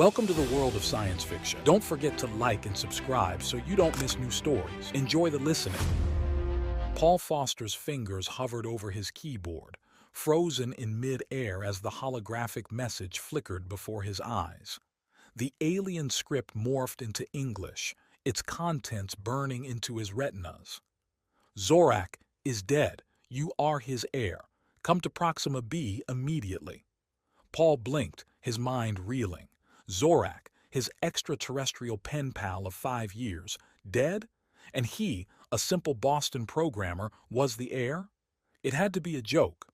Welcome to the world of science fiction. Don't forget to like and subscribe so you don't miss new stories. Enjoy the listening. Paul Foster's fingers hovered over his keyboard, frozen in mid-air as the holographic message flickered before his eyes. The alien script morphed into English, its contents burning into his retinas. Zorak is dead. You are his heir. Come to Proxima B immediately. Paul blinked, his mind reeling. Zorak, his extraterrestrial pen pal of 5 years, dead? And he, a simple Boston programmer, was the heir? It had to be a joke.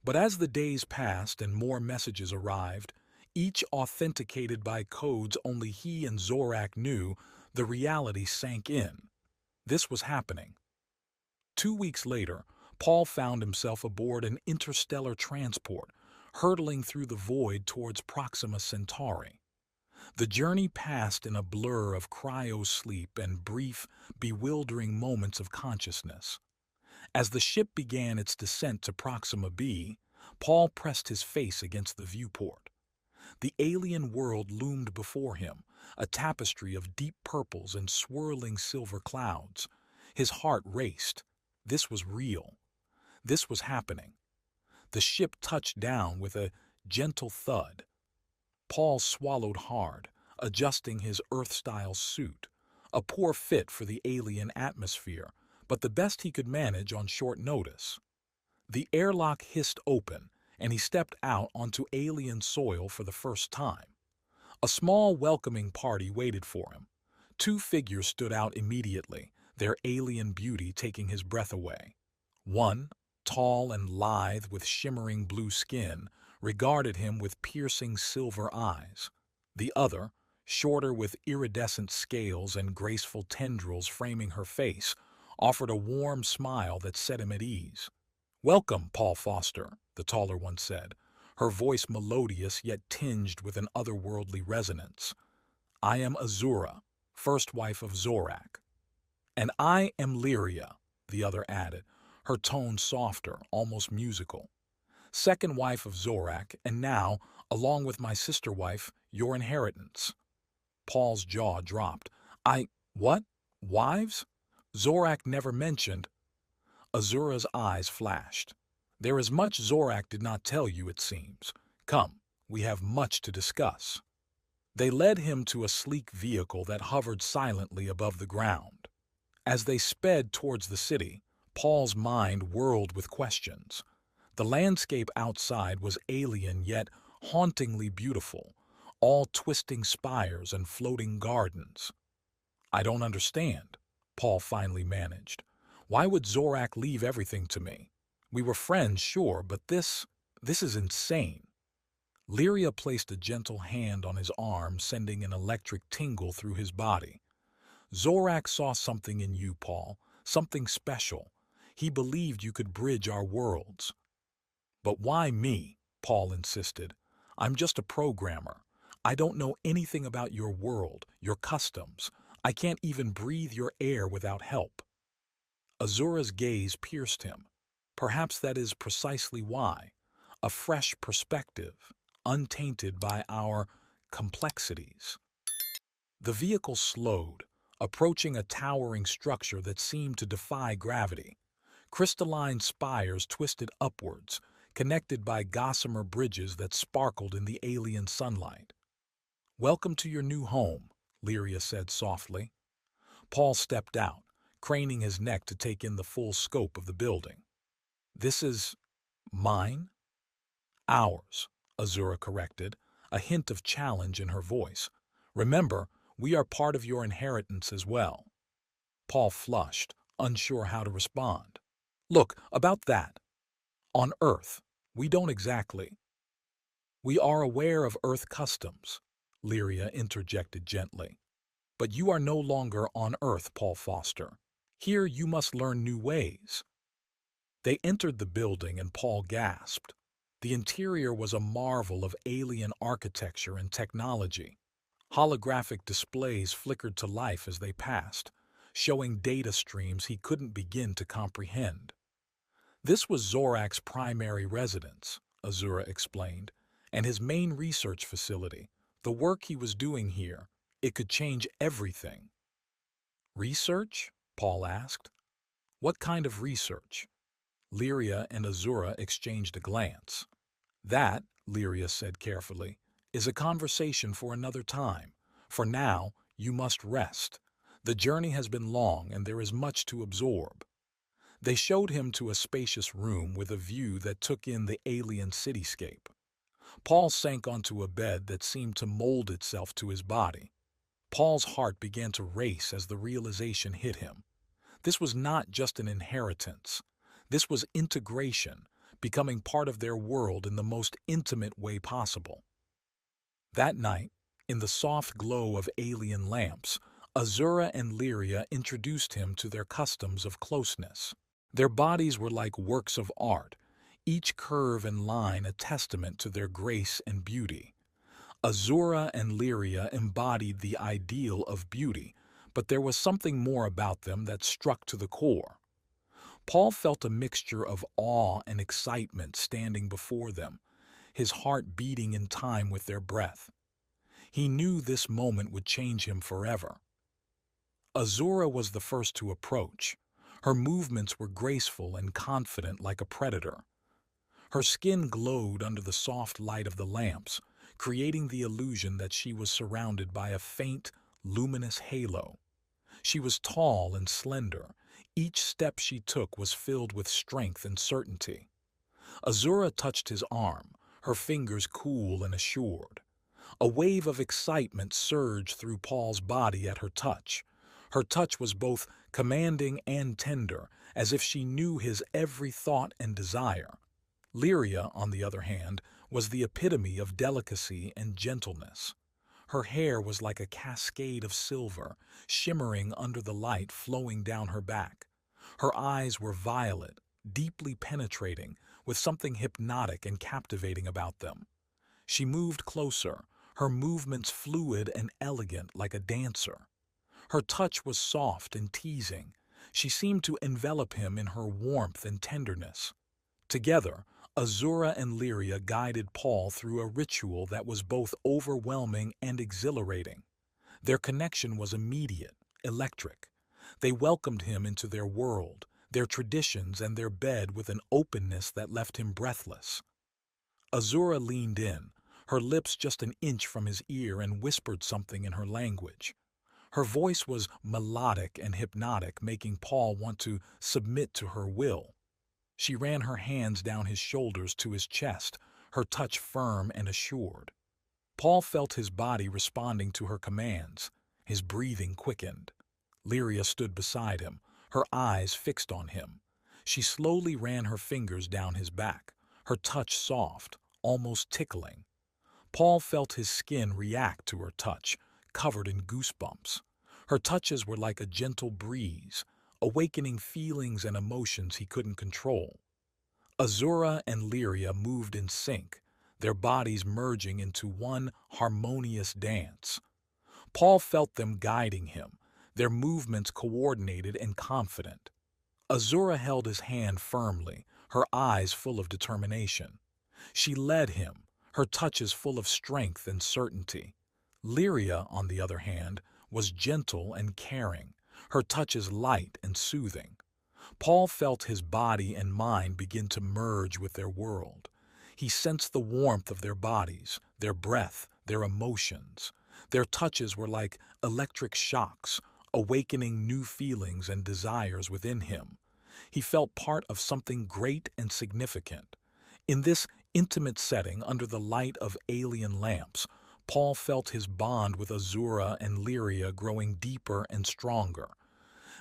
But as the days passed and more messages arrived, each authenticated by codes only he and Zorak knew, the reality sank in. This was happening. 2 weeks later, Paul found himself aboard an interstellar transport, hurtling through the void towards Proxima Centauri. The journey passed in a blur of cryo-sleep and brief, bewildering moments of consciousness. As the ship began its descent to Proxima B, Paul pressed his face against the viewport. The alien world loomed before him, a tapestry of deep purples and swirling silver clouds. His heart raced. This was real. This was happening. The ship touched down with a gentle thud. Paul swallowed hard, adjusting his Earth-style suit, a poor fit for the alien atmosphere, but the best he could manage on short notice. The airlock hissed open, and he stepped out onto alien soil for the first time. A small, welcoming party waited for him. 2 figures stood out immediately, their alien beauty taking his breath away. One, tall and lithe with shimmering blue skin, regarded him with piercing silver eyes. The other, shorter with iridescent scales and graceful tendrils framing her face, offered a warm smile that set him at ease. "Welcome, Paul Foster," the taller one said, her voice melodious yet tinged with an otherworldly resonance. "I am Azura, first wife of Zorak." "And I am Lyria," the other added, her tone softer, almost musical. "Second wife of Zorak, and now, along with my sister wife, your inheritance." Paul's jaw dropped. What? Wives? Zorak never mentioned." Azura's eyes flashed. "There is much Zorak did not tell you, it seems. Come, we have much to discuss." They led him to a sleek vehicle that hovered silently above the ground. As they sped towards the city, Paul's mind whirled with questions. The landscape outside was alien yet hauntingly beautiful, all twisting spires and floating gardens. "I don't understand," Paul finally managed. "Why would Zorak leave everything to me? We were friends, sure, but this is insane." Lyria placed a gentle hand on his arm, sending an electric tingle through his body. "Zorak saw something in you, Paul, something special. He believed you could bridge our worlds." "But why me?" Paul insisted. "I'm just a programmer. I don't know anything about your world, your customs. I can't even breathe your air without help." Azura's gaze pierced him. "Perhaps that is precisely why. A fresh perspective, untainted by our complexities." The vehicle slowed, approaching a towering structure that seemed to defy gravity. Crystalline spires twisted upwards, connected by gossamer bridges that sparkled in the alien sunlight. "Welcome to your new home," Lyria said softly. Paul stepped out, craning his neck to take in the full scope of the building. "This is mine?" "Ours," Azura corrected, a hint of challenge in her voice. "Remember, we are part of your inheritance as well." Paul flushed, unsure how to respond. "Look, about that. On Earth, we don't exactly—" "We are aware of Earth customs," Lyria interjected gently. "But you are no longer on Earth, Paul Foster. Here you must learn new ways." They entered the building and Paul gasped. The interior was a marvel of alien architecture and technology. Holographic displays flickered to life as they passed, showing data streams he couldn't begin to comprehend. "This was Zorak's primary residence," Azura explained, "and his main research facility, The work he was doing here, it could change everything. Research? Paul asked. What kind of research? Lyria and Azura exchanged a glance. That, Lyria said carefully, is a conversation for another time. For now, you must rest. The journey has been long and there is much to absorb. They showed him to a spacious room with a view that took in the alien cityscape. Paul sank onto a bed that seemed to mold itself to his body. Paul's heart began to race as the realization hit him. This was not just an inheritance. This was integration, becoming part of their world in the most intimate way possible. That night, in the soft glow of alien lamps, Azura and Lyria introduced him to their customs of closeness. Their bodies were like works of art, each curve and line a testament to their grace and beauty. Azura and Lyria embodied the ideal of beauty, but there was something more about them that struck to the core. Paul felt a mixture of awe and excitement standing before them, his heart beating in time with their breath. He knew this moment would change him forever. Azura was the first to approach. Her movements were graceful and confident like a predator. Her skin glowed under the soft light of the lamps, creating the illusion that she was surrounded by a faint, luminous halo. She was tall and slender. Each step she took was filled with strength and certainty. Azura touched his arm, her fingers cool and assured. A wave of excitement surged through Paul's body at her touch. Her touch was both commanding and tender, as if she knew his every thought and desire. Lyria, on the other hand, was the epitome of delicacy and gentleness. Her hair was like a cascade of silver, shimmering under the light flowing down her back. Her eyes were violet, deeply penetrating, with something hypnotic and captivating about them. She moved closer, her movements fluid and elegant like a dancer. Her touch was soft and teasing. She seemed to envelop him in her warmth and tenderness. Together, Azura and Lyria guided Paul through a ritual that was both overwhelming and exhilarating. Their connection was immediate, electric. They welcomed him into their world, their traditions, and their bed with an openness that left him breathless. Azura leaned in, her lips just an inch from his ear, and whispered something in her language. Her voice was melodic and hypnotic, making Paul want to submit to her will. She ran her hands down his shoulders to his chest, her touch firm and assured. Paul felt his body responding to her commands. His breathing quickened. Lyria stood beside him, her eyes fixed on him. She slowly ran her fingers down his back, her touch soft, almost tickling. Paul felt his skin react to her touch, covered in goosebumps. Her touches were like a gentle breeze, awakening feelings and emotions he couldn't control. Azura and Lyria moved in sync, their bodies merging into one harmonious dance. Paul felt them guiding him, their movements coordinated and confident. Azura held his hand firmly, her eyes full of determination. She led him, her touches full of strength and certainty. Lyria, on the other hand, was gentle and caring, her touches light and soothing. Paul felt his body and mind begin to merge with their world. He sensed the warmth of their bodies, their breath, their emotions. Their touches were like electric shocks, awakening new feelings and desires within him. He felt part of something great and significant. In this intimate setting under the light of alien lamps, Paul felt his bond with Azura and Lyria growing deeper and stronger.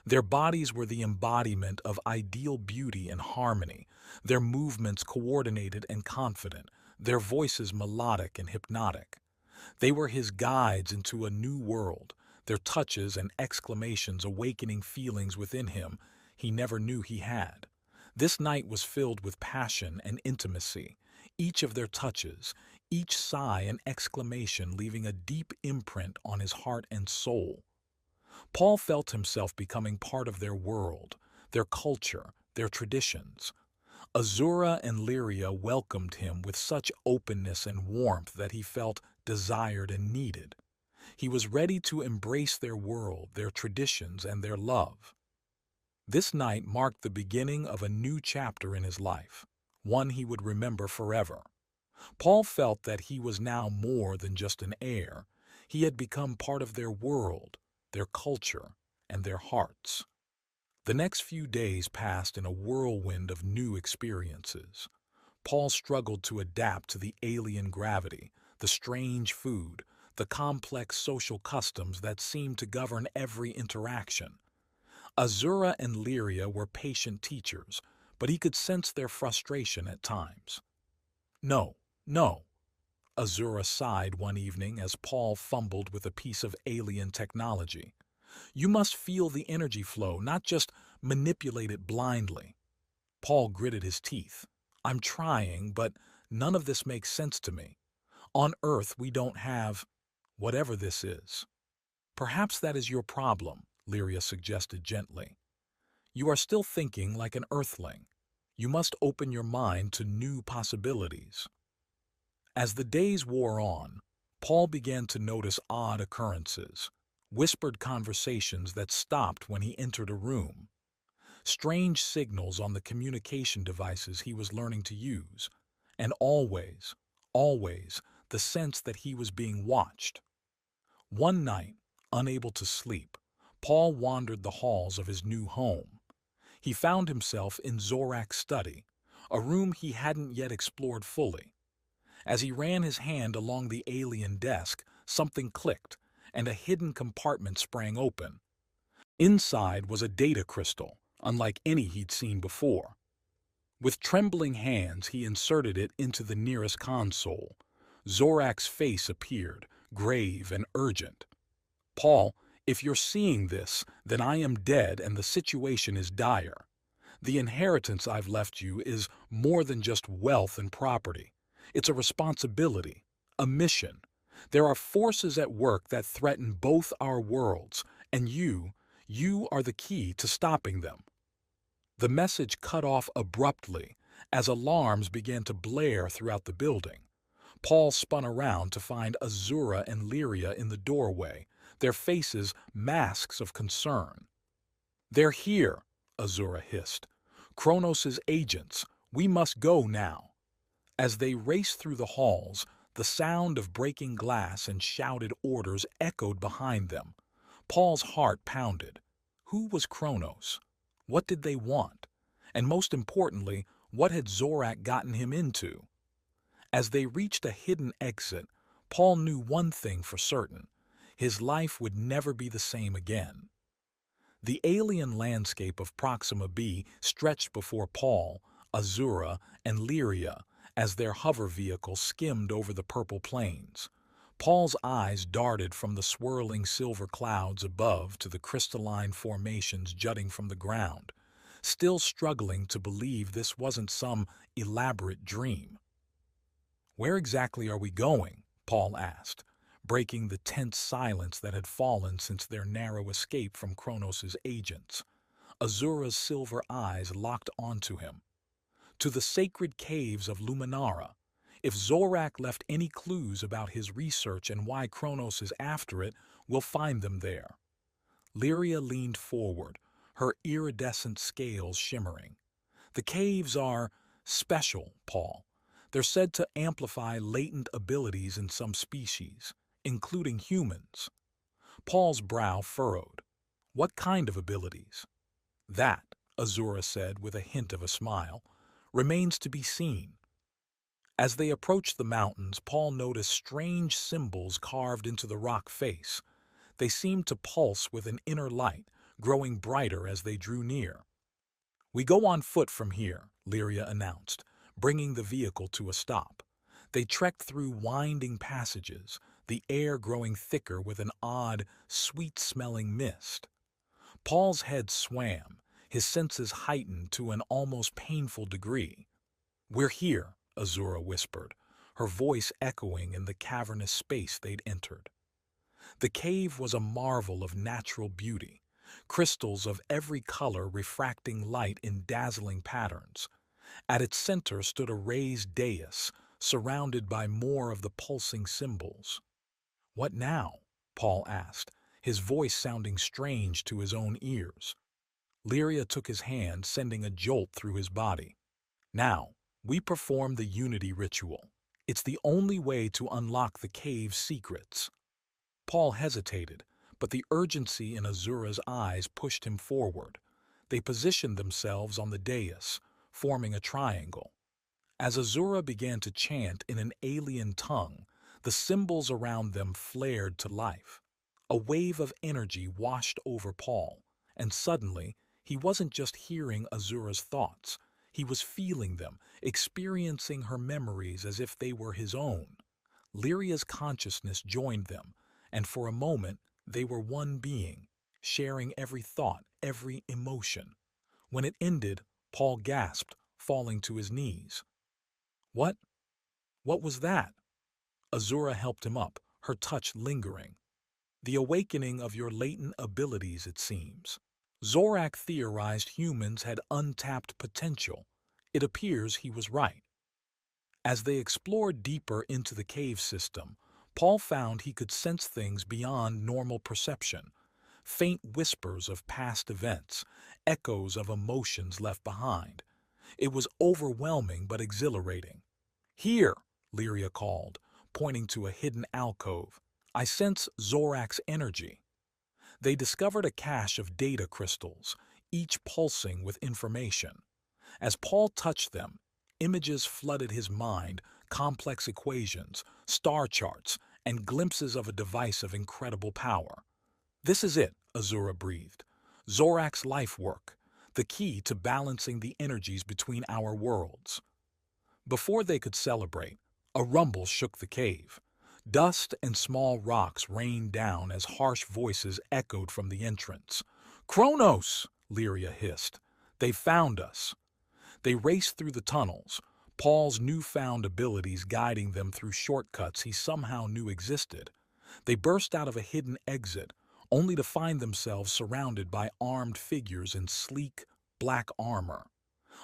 Their bodies were the embodiment of ideal beauty and harmony, their movements coordinated and confident, their voices melodic and hypnotic. They were his guides into a new world, their touches and exclamations awakening feelings within him he never knew he had. This night was filled with passion and intimacy, each of their touches, each sigh and exclamation leaving a deep imprint on his heart and soul. Paul felt himself becoming part of their world, their culture, their traditions. Azura and Lyria welcomed him with such openness and warmth that he felt desired, and needed. He was ready to embrace their world, their traditions, and their love. This night marked the beginning of a new chapter in his life, one he would remember forever. Paul felt that he was now more than just an heir. He had become part of their world, their culture, and their hearts. The next few days passed in a whirlwind of new experiences. Paul struggled to adapt to the alien gravity, the strange food, the complex social customs that seemed to govern every interaction. Azura and Lyria were patient teachers, but he could sense their frustration at times. No, no, Azura sighed one evening as Paul fumbled with a piece of alien technology. You must feel the energy flow, not just manipulate it blindly. Paul gritted his teeth. I'm trying, but none of this makes sense to me. On Earth, we don't have whatever this is. Perhaps that is your problem, Lyria suggested gently. You are still thinking like an Earthling. You must open your mind to new possibilities. As the days wore on, Paul began to notice odd occurrences, whispered conversations that stopped when he entered a room, strange signals on the communication devices he was learning to use, and always, always, the sense that he was being watched. One night, unable to sleep, Paul wandered the halls of his new home. He found himself in Zorak's study, a room he hadn't yet explored fully. As he ran his hand along the alien desk, something clicked, and a hidden compartment sprang open. Inside was a data crystal, unlike any he'd seen before. With trembling hands, he inserted it into the nearest console. Zorak's face appeared, grave and urgent. Paul, if you're seeing this, then I am dead and the situation is dire. The inheritance I've left you is more than just wealth and property. It's a responsibility, a mission. There are forces at work that threaten both our worlds, and you are the key to stopping them. The message cut off abruptly as alarms began to blare throughout the building. Paul spun around to find Azura and Lyria in the doorway, their faces masks of concern. They're here, Azura hissed. Kronos' agents. We must go now. As they raced through the halls, the sound of breaking glass and shouted orders echoed behind them. Paul's heart pounded. Who was Kronos? What did they want? And most importantly, what had Zorak gotten him into? As they reached a hidden exit, Paul knew one thing for certain. His life would never be the same again. The alien landscape of Proxima B stretched before Paul, Azura, and Lyria as their hover vehicle skimmed over the purple plains. Paul's eyes darted from the swirling silver clouds above to the crystalline formations jutting from the ground, still struggling to believe this wasn't some elaborate dream. Where exactly are we going? Paul asked, breaking the tense silence that had fallen since their narrow escape from Kronos' agents. Azura's silver eyes locked onto him. To the sacred caves of Luminara. If Zorak left any clues about his research and why Kronos is after it, we'll find them there. Lyria leaned forward, her iridescent scales shimmering. The caves are special, Paul. They're said to amplify latent abilities in some species, including humans. Paul's brow furrowed. What kind of abilities? That, Azura said with a hint of a smile, remains to be seen. As they approached the mountains, Paul noticed strange symbols carved into the rock face. They seemed to pulse with an inner light, growing brighter as they drew near. We go on foot from here, Lyria announced, bringing the vehicle to a stop. They trekked through winding passages, the air growing thicker with an odd, sweet-smelling mist. Paul's head swam, his senses heightened to an almost painful degree. We're here, Azura whispered, her voice echoing in the cavernous space they'd entered. The cave was a marvel of natural beauty, crystals of every color refracting light in dazzling patterns. At its center stood a raised dais, surrounded by more of the pulsing symbols. "What now?" Paul asked, his voice sounding strange to his own ears. Lyria took his hand, sending a jolt through his body. "Now, we perform the unity ritual. It's the only way to unlock the cave's secrets." Paul hesitated, but the urgency in Azura's eyes pushed him forward. They positioned themselves on the dais, forming a triangle. As Azura began to chant in an alien tongue, the symbols around them flared to life. A wave of energy washed over Paul, and suddenly, he wasn't just hearing Azura's thoughts. He was feeling them, experiencing her memories as if they were his own. Lyria's consciousness joined them, and for a moment, they were one being, sharing every thought, every emotion. When it ended, Paul gasped, falling to his knees. "What? What was that?" Azura helped him up, her touch lingering. "The awakening of your latent abilities, it seems. Zorak theorized humans had untapped potential. It appears he was right." As they explored deeper into the cave system, Paul found he could sense things beyond normal perception. Faint whispers of past events, echoes of emotions left behind. It was overwhelming but exhilarating. "Here," Lyria called, pointing to a hidden alcove. "I sense Zorak's energy." They discovered a cache of data crystals, each pulsing with information. As Paul touched them, images flooded his mind, complex equations, star charts, and glimpses of a device of incredible power. "This is it," Azura breathed. "Zorak's life work, the key to balancing the energies between our worlds." Before they could celebrate, a rumble shook the cave. Dust and small rocks rained down as harsh voices echoed from the entrance. "Kronos!" Lyria hissed. "They found us." They raced through the tunnels, Paul's newfound abilities guiding them through shortcuts he somehow knew existed. They burst out of a hidden exit, only to find themselves surrounded by armed figures in sleek, black armor.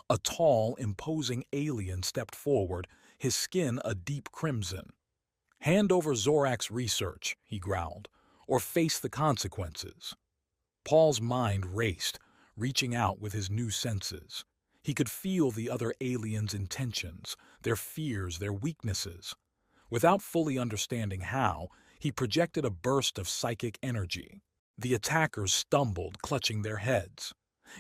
A tall, imposing alien stepped forward, his skin a deep crimson. "Hand over Zorak's research," he growled, "or face the consequences." Paul's mind raced, reaching out with his new senses. He could feel the other aliens' intentions, their fears, their weaknesses. Without fully understanding how, he projected a burst of psychic energy. The attackers stumbled, clutching their heads.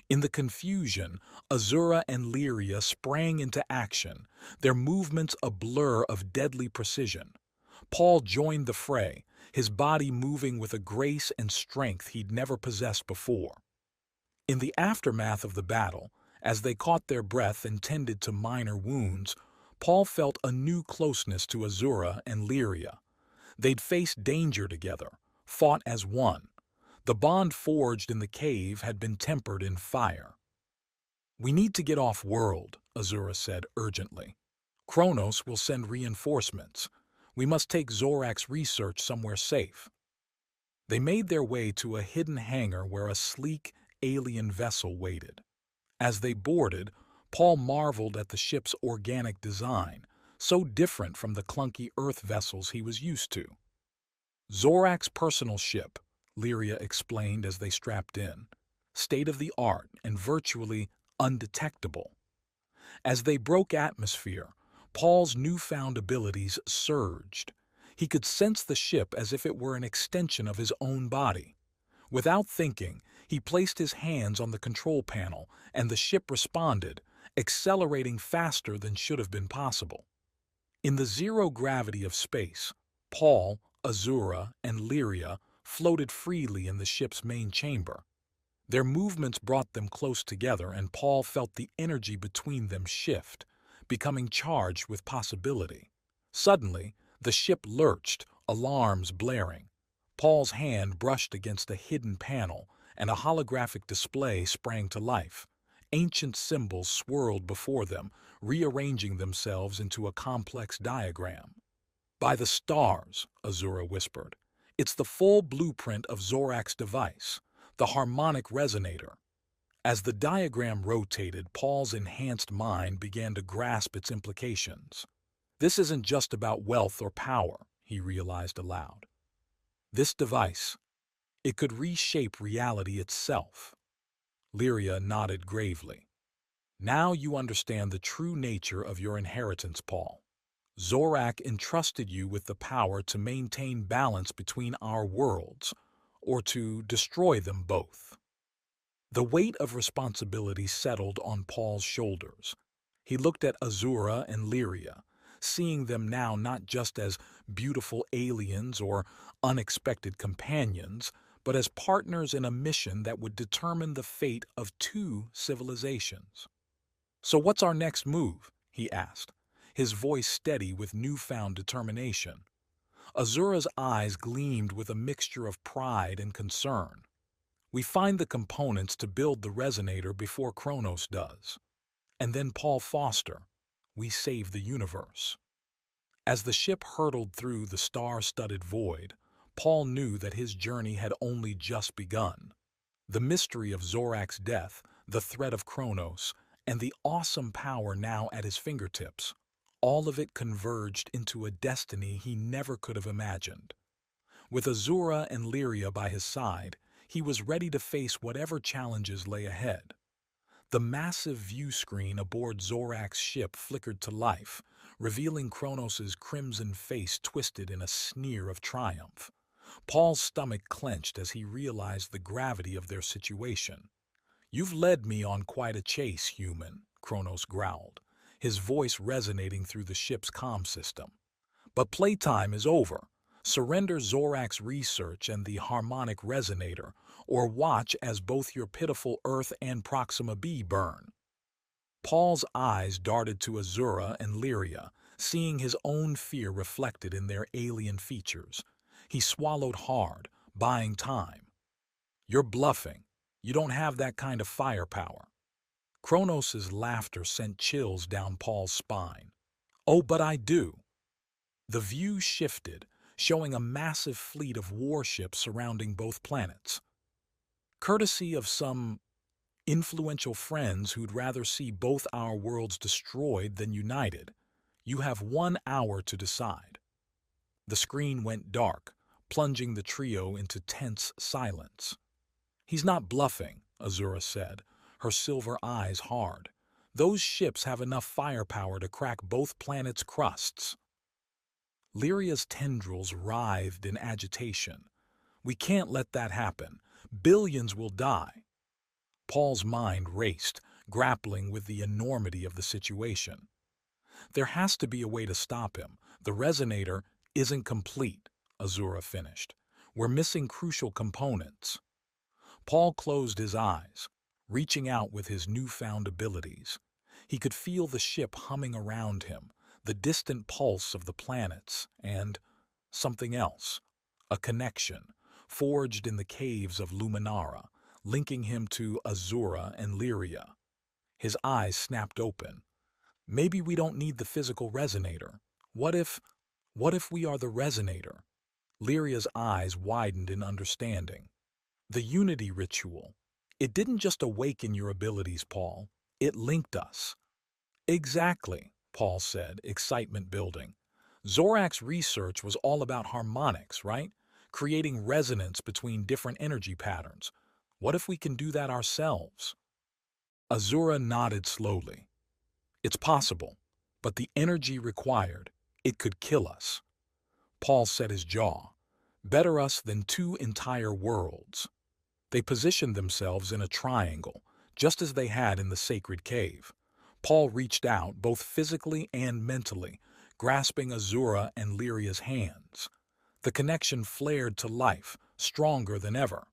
In the confusion, Azura and Lyria sprang into action, their movements a blur of deadly precision. Paul joined the fray, his body moving with a grace and strength he'd never possessed before. In the aftermath of the battle, as they caught their breath and tended to minor wounds, Paul felt a new closeness to Azura and Lyria. They'd faced danger together, fought as one. The bond forged in the cave had been tempered in fire. "We need to get off-world," Azura said urgently. "Kronos will send reinforcements. We must take Zorak's research somewhere safe." They made their way to a hidden hangar where a sleek, alien vessel waited. As they boarded, Paul marveled at the ship's organic design, so different from the clunky Earth vessels he was used to. "Zorak's personal ship," Lyria explained as they strapped in. "State-of-the-art and virtually undetectable." As they broke atmosphere, Paul's newfound abilities surged. He could sense the ship as if it were an extension of his own body. Without thinking, he placed his hands on the control panel, and the ship responded, accelerating faster than should have been possible. In the zero gravity of space, Paul, Azura, and Lyria floated freely in the ship's main chamber. Their movements brought them close together, and Paul felt the energy between them shift, becoming charged with possibility. Suddenly, the ship lurched, alarms blaring. Paul's hand brushed against a hidden panel, and a holographic display sprang to life. Ancient symbols swirled before them, rearranging themselves into a complex diagram. "By the stars," Azura whispered. "It's the full blueprint of Zorak's device, the harmonic resonator." As the diagram rotated, Paul's enhanced mind began to grasp its implications. This isn't just about wealth or power, he realized aloud. This device, it could reshape reality itself. Lyria nodded gravely. Now you understand the true nature of your inheritance, Paul. Zorak entrusted you with the power to maintain balance between our worlds, or to destroy them both. The weight of responsibility settled on Paul's shoulders. He looked at Azura and Lyria, seeing them now not just as beautiful aliens or unexpected companions, but as partners in a mission that would determine the fate of two civilizations. "So what's our next move?" he asked, his voice steady with newfound determination. Azura's eyes gleamed with a mixture of pride and concern. "We find the components to build the resonator before Kronos does. And then Paul Foster, we save the universe." As the ship hurtled through the star-studded void, Paul knew that his journey had only just begun. The mystery of Zorak's death, the threat of Kronos, and the awesome power now at his fingertips, all of it converged into a destiny he never could have imagined. With Azura and Lyria by his side, he was ready to face whatever challenges lay ahead. The massive view screen aboard Zorak's ship flickered to life, revealing Kronos' crimson face twisted in a sneer of triumph. Paul's stomach clenched as he realized the gravity of their situation. "You've led me on quite a chase, human," Kronos growled, his voice resonating through the ship's comm system. "But playtime is over. Surrender Zorak's research and the harmonic resonator, or watch as both your pitiful Earth and Proxima B burn." Paul's eyes darted to Azura and Lyria, seeing his own fear reflected in their alien features. He swallowed hard, buying time. "You're bluffing. You don't have that kind of firepower." Kronos' laughter sent chills down Paul's spine. "Oh, but I do." The view shifted, showing a massive fleet of warships surrounding both planets. Courtesy of some influential friends who'd rather see both our worlds destroyed than united, you have 1 hour to decide. The screen went dark, plunging the trio into tense silence. "He's not bluffing," Azura said, her silver eyes hard. "Those ships have enough firepower to crack both planets' crusts." Lyria's tendrils writhed in agitation. "We can't let that happen. Billions will die." Paul's mind raced, grappling with the enormity of the situation. "There has to be a way to stop him. The resonator isn't complete," Azura finished. "We're missing crucial components." Paul closed his eyes, reaching out with his newfound abilities. He could feel the ship humming around him, the distant pulse of the planets, and something else, a connection, forged in the caves of Luminara, linking him to Azura and Lyria. His eyes snapped open. "Maybe we don't need the physical resonator. What if we are the resonator?" Lyria's eyes widened in understanding. "The unity ritual. It didn't just awaken your abilities, Paul. It linked us." "Exactly," Paul said, excitement building. "Zorak's research was all about harmonics, right? Creating resonance between different energy patterns. What if we can do that ourselves?" Azura nodded slowly. "It's possible, but the energy required, it could kill us." Paul set his jaw. "Better us than two entire worlds." They positioned themselves in a triangle, just as they had in the sacred cave. Paul reached out, both physically and mentally, grasping Azura and Lyria's hands. The connection flared to life, stronger than ever.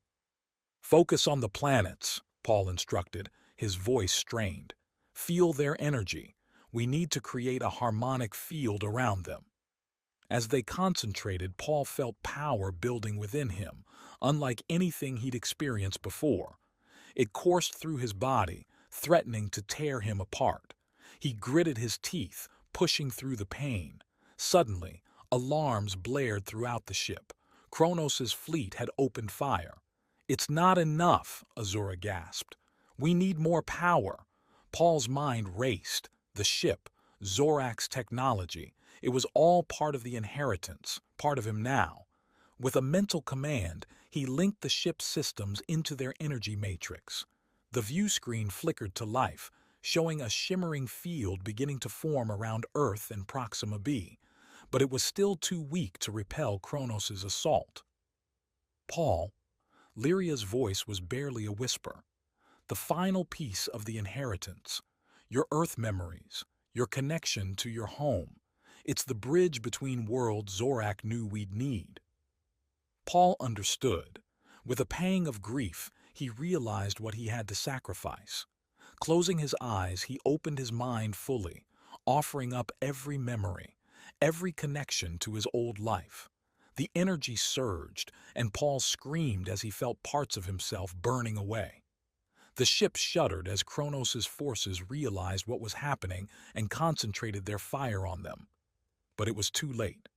"Focus on the planets," Paul instructed, his voice strained. "Feel their energy. We need to create a harmonic field around them." As they concentrated, Paul felt power building within him, unlike anything he'd experienced before. It coursed through his body, threatening to tear him apart. He gritted his teeth, pushing through the pain. Suddenly, alarms blared throughout the ship. Kronos' fleet had opened fire. "It's not enough," Azura gasped. "We need more power." Paul's mind raced. The ship, Zorak's technology. It was all part of the inheritance, part of him now. With a mental command, he linked the ship's systems into their energy matrix. The view screen flickered to life, showing a shimmering field beginning to form around Earth and Proxima b, but it was still too weak to repel Kronos' assault. Paul, Lyria's voice was barely a whisper. The final piece of the inheritance. Your Earth memories, your connection to your home. It's the bridge between worlds Zorak knew we'd need. Paul understood. With a pang of grief, he realized what he had to sacrifice. Closing his eyes, he opened his mind fully, offering up every memory, every connection to his old life. The energy surged, and Paul screamed as he felt parts of himself burning away. The ship shuddered as Kronos' forces realized what was happening and concentrated their fire on them. But it was too late.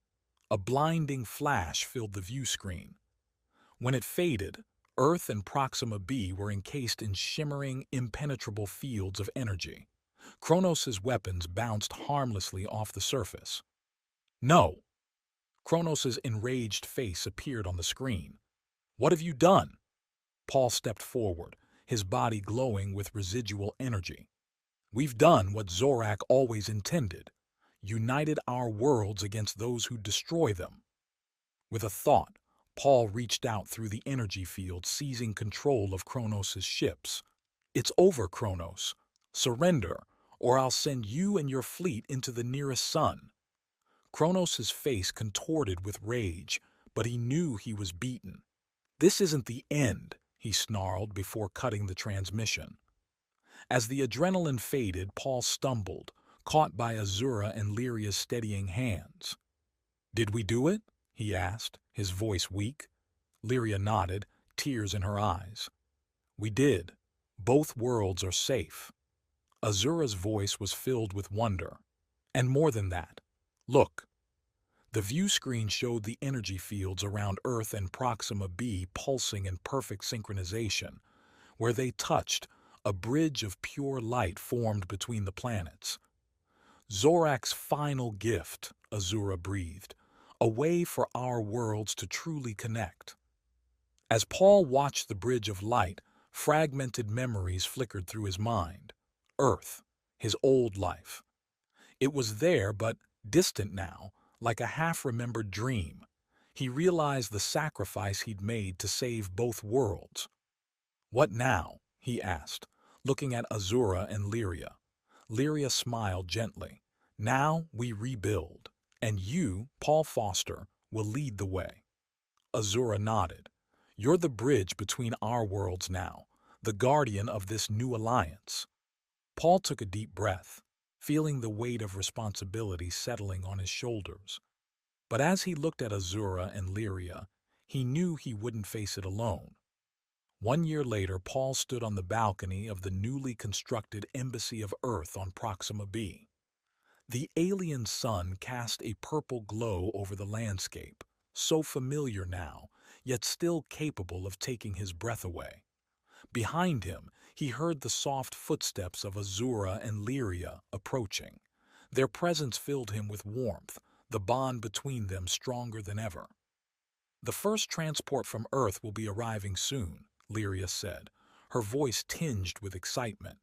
A blinding flash filled the view screen. When it faded, Earth and Proxima b were encased in shimmering, impenetrable fields of energy. Kronos' weapons bounced harmlessly off the surface. No! Kronos' enraged face appeared on the screen. What have you done? Paul stepped forward, his body glowing with residual energy. We've done what Zorak always intended, united our worlds against those who destroy them. With a thought, Paul reached out through the energy field, seizing control of Kronos' ships. It's over, Kronos. Surrender, or I'll send you and your fleet into the nearest sun. Kronos' face contorted with rage, but he knew he was beaten. This isn't the end, he snarled before cutting the transmission. As the adrenaline faded, Paul stumbled, caught by Azura and Lyria's steadying hands. Did we do it? He asked, his voice weak. Lyria nodded, tears in her eyes. We did. Both worlds are safe. Azura's voice was filled with wonder. And more than that. Look. The view screen showed the energy fields around Earth and Proxima b pulsing in perfect synchronization. Where they touched, a bridge of pure light formed between the planets. Zorak's final gift, Azura breathed, a way for our worlds to truly connect. As Paul watched the bridge of light, fragmented memories flickered through his mind. Earth, his old life. It was there, but distant now, like a half-remembered dream. He realized the sacrifice he'd made to save both worlds. What now? He asked, looking at Azura and Lyria. Lyria smiled gently. Now we rebuild, and you, Paul Foster, will lead the way. Azura nodded. You're the bridge between our worlds now, the guardian of this new alliance. Paul took a deep breath, feeling the weight of responsibility settling on his shoulders. But as he looked at Azura and Lyria, he knew he wouldn't face it alone. 1 year later, Paul stood on the balcony of the newly constructed Embassy of Earth on Proxima b. The alien sun cast a purple glow over the landscape, so familiar now, yet still capable of taking his breath away. Behind him, he heard the soft footsteps of Azura and Lyria approaching. Their presence filled him with warmth, the bond between them stronger than ever. The first transport from Earth will be arriving soon, Lyria said, her voice tinged with excitement.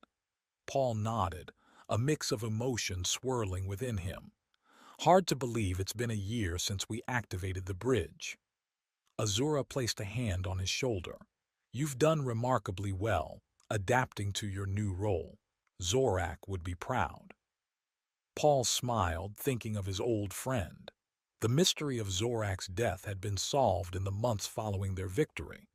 Paul nodded, a mix of emotion swirling within him. Hard to believe it's been a year since we activated the bridge. Azura placed a hand on his shoulder. You've done remarkably well, adapting to your new role. Zorak would be proud. Paul smiled, thinking of his old friend. The mystery of Zorak's death had been solved in the months following their victory.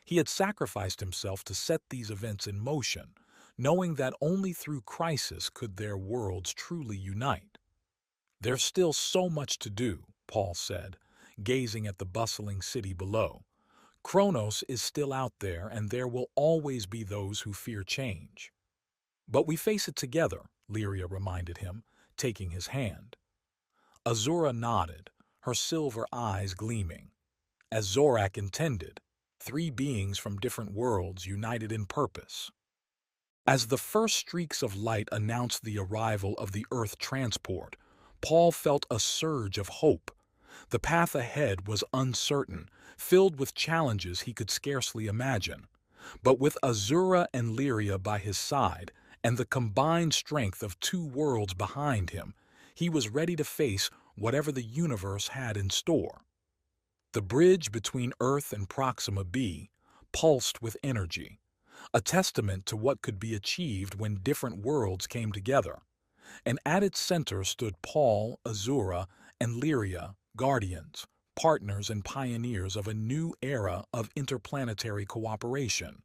He had sacrificed himself to set these events in motion, knowing that only through crisis could their worlds truly unite. There's still so much to do, Paul said, gazing at the bustling city below. Kronos is still out there, and there will always be those who fear change. But we face it together, Lyria reminded him, taking his hand. Azura nodded, her silver eyes gleaming. As Zorak intended, 3 beings from different worlds united in purpose. As the first streaks of light announced the arrival of the Earth transport, Paul felt a surge of hope. The path ahead was uncertain, filled with challenges he could scarcely imagine. But with Azura and Lyria by his side, and the combined strength of two worlds behind him, he was ready to face whatever the universe had in store. The bridge between Earth and Proxima b pulsed with energy, a testament to what could be achieved when different worlds came together. And at its center stood Paul, Azura, and Lyria, guardians, partners and pioneers of a new era of interplanetary cooperation.